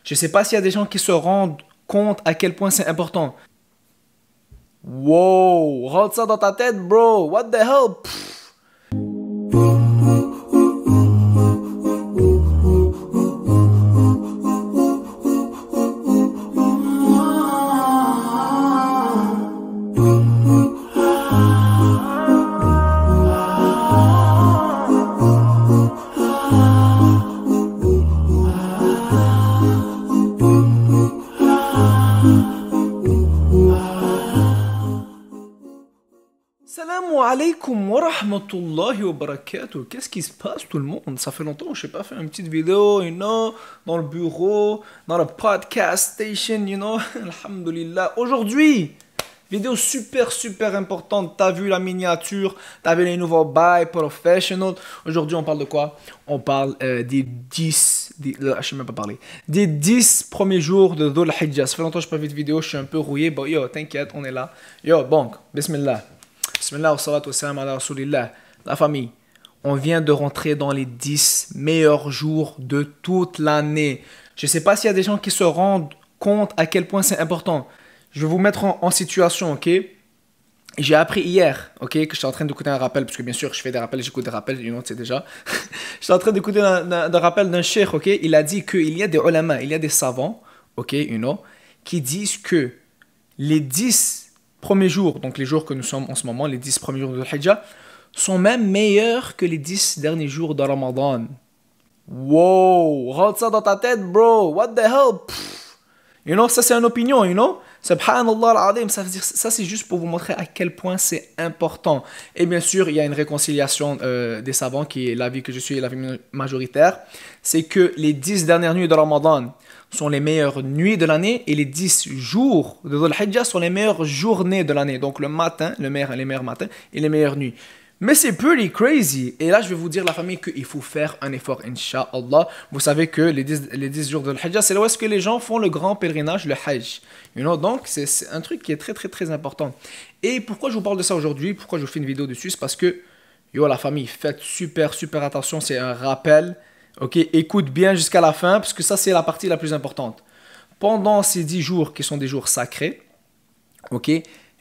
Je sais pas s'il y a des gens qui se rendent compte à quel point c'est important. Wow, rentre ça dans ta tête, bro. What the hell? Salam alaikum wa rahmatullahi wa barakatuh. Qu'est-ce qui se passe tout le monde? Ça fait longtemps que je n'ai pas fait une petite vidéo, dans le bureau, dans le podcast station, Alhamdulillah. Aujourd'hui, vidéo super importante. T'as vu la miniature, t'as vu les nouveaux buy professional. Aujourd'hui, on parle de quoi? On parle je sais même pas parler. Des 10 premiers jours de Dhul Hijjah. Ça fait longtemps que je n'ai pas vu de vidéo, je suis un peu rouillé. Bon, yo, t'inquiète, on est là. Yo, bon, bismillah. Bismillah wa salatu wa salam ala rasulillah. La famille, on vient de rentrer dans les 10 meilleurs jours de toute l'année. Je ne sais pas s'il y a des gens qui se rendent compte à quel point c'est important. Je vais vous mettre en situation, ok? J'ai appris hier, ok, que j'étais en train d'écouter un rappel, parce que bien sûr, je fais des rappels, j'écoute des rappels, tu sais déjà. J'étais en train d'écouter un rappel d'un cheikh, ok? Il a dit qu'il y a des ulama, il y a des savants, ok, qui disent que les 10 premiers jours, donc les jours que nous sommes en ce moment, les 10 premiers jours de Hijjah, sont même meilleurs que les 10 derniers jours de Ramadan. Wow, rentre ça dans ta tête, bro. What the hell? Ça c'est une opinion, Subhanallah al-Azim, ça veut dire, ça c'est juste pour vous montrer à quel point c'est important. Et bien sûr, il y a une réconciliation des savants qui est l'avis que je suis, l'avis majoritaire. C'est que les 10 dernières nuits de Ramadan sont les meilleures nuits de l'année et les 10 jours de Dhul Hijjah sont les meilleures journées de l'année. Donc le matin, les meilleurs matins et les meilleures nuits. Mais c'est pretty crazy. Et là, je vais vous dire, la famille, qu'il faut faire un effort, Inch'Allah. Vous savez que les 10 jours de Hijjah, c'est là où est-ce que les gens font le grand pèlerinage, le Hajj. Donc, c'est un truc qui est très important. Et pourquoi je vous parle de ça aujourd'hui? Pourquoi je vous fais une vidéo dessus? C'est parce que, la famille, faites super attention. C'est un rappel. Ok, écoute bien jusqu'à la fin, parce que ça, c'est la partie la plus importante. Pendant ces 10 jours, qui sont des jours sacrés, ok,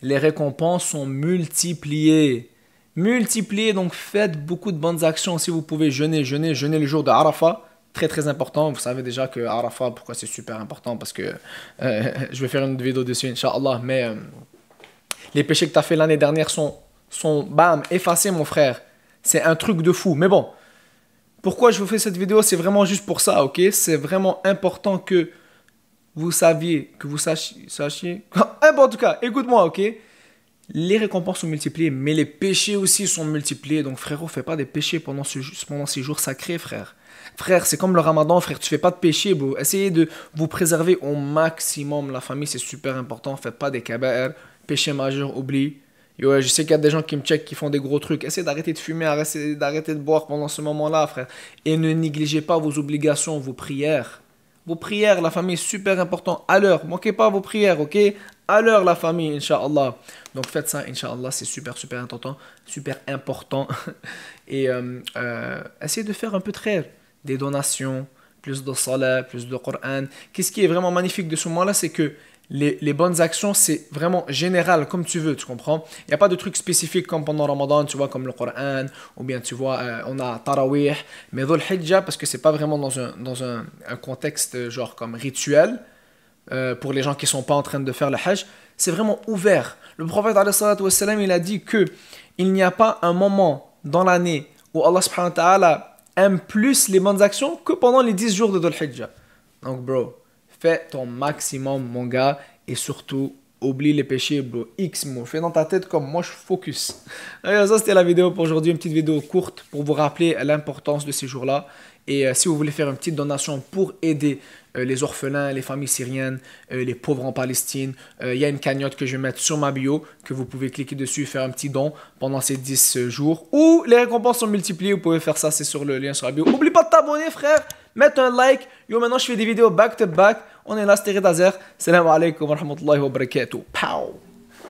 les récompenses sont multipliées. Donc faites beaucoup de bonnes actions. Si vous pouvez jeûner le jour de Arafat, très important. Vous savez déjà que Arafat, pourquoi c'est super important, parce que je vais faire une vidéo dessus, Inch'Allah, mais les péchés que tu as fait l'année dernière sont bam, effacés, mon frère. C'est un truc de fou, mais bon. Pourquoi je vous fais cette vidéo? C'est vraiment juste pour ça, ok? C'est vraiment important que vous sachiez. En tout cas, écoute-moi, ok? Les récompenses sont multipliées, mais les péchés aussi sont multipliés. Donc, frérot, fais pas des péchés pendant ces jours sacrés, frère. Frère, c'est comme le ramadan, frère. Tu fais pas de péchés, bro. Essayez de vous préserver au maximum. La famille, c'est super important. Faites pas des kaba'ir, péchés majeurs, oublie. Yo, je sais qu'il y a des gens qui me checkent, qui font des gros trucs. Essayez d'arrêter de fumer, essayez d'arrêter de boire pendant ce moment-là, frère. Et ne négligez pas vos obligations, vos prières. Vos prières, la famille, super important. À l'heure, manquez pas vos prières, ok? À l'heure, la famille, Inch'Allah. Donc faites ça, Inch'Allah, c'est super important. Et essayez de faire un peu de khair, des donations, plus de salat, plus de Coran. Qu'est-ce qui est vraiment magnifique de ce moment-là, c'est que les bonnes actions, c'est vraiment général, comme tu veux, tu comprends? Il n'y a pas de trucs spécifiques comme pendant Ramadan, tu vois, comme le Coran, ou bien tu vois, on a Tarawih, mais Dhul Hijjah, parce que c'est pas vraiment dans un contexte genre comme rituel, pour les gens qui sont pas en train de faire le Hajj, c'est vraiment ouvert. Le prophète, il a dit que il n'y a pas un moment dans l'année où Allah subhanahu wa ta'ala aime plus les bonnes actions que pendant les 10 jours de Dhul Hijjah. Donc, bro, fais ton maximum, mon gars, et surtout, oublie les péchés, bro. Fais dans ta tête comme moi, je focus. Alors, ça, c'était la vidéo pour aujourd'hui, une petite vidéo courte pour vous rappeler l'importance de ces jours-là. Et si vous voulez faire une petite donation pour aider les orphelins, les familles syriennes, les pauvres en Palestine, il y a une cagnotte que je vais mettre sur ma bio, que vous pouvez cliquer dessus et faire un petit don pendant ces 10 jours. Ou les récompenses sont multipliées, vous pouvez faire ça, c'est sur le lien sur la bio. N'oublie pas de t'abonner, frère. Mets un like. Yo, maintenant je fais des vidéos back to back. On est là, c'était Reda Zer. Salam alaikum wa rahmatullahi wa barakatuh. Pow.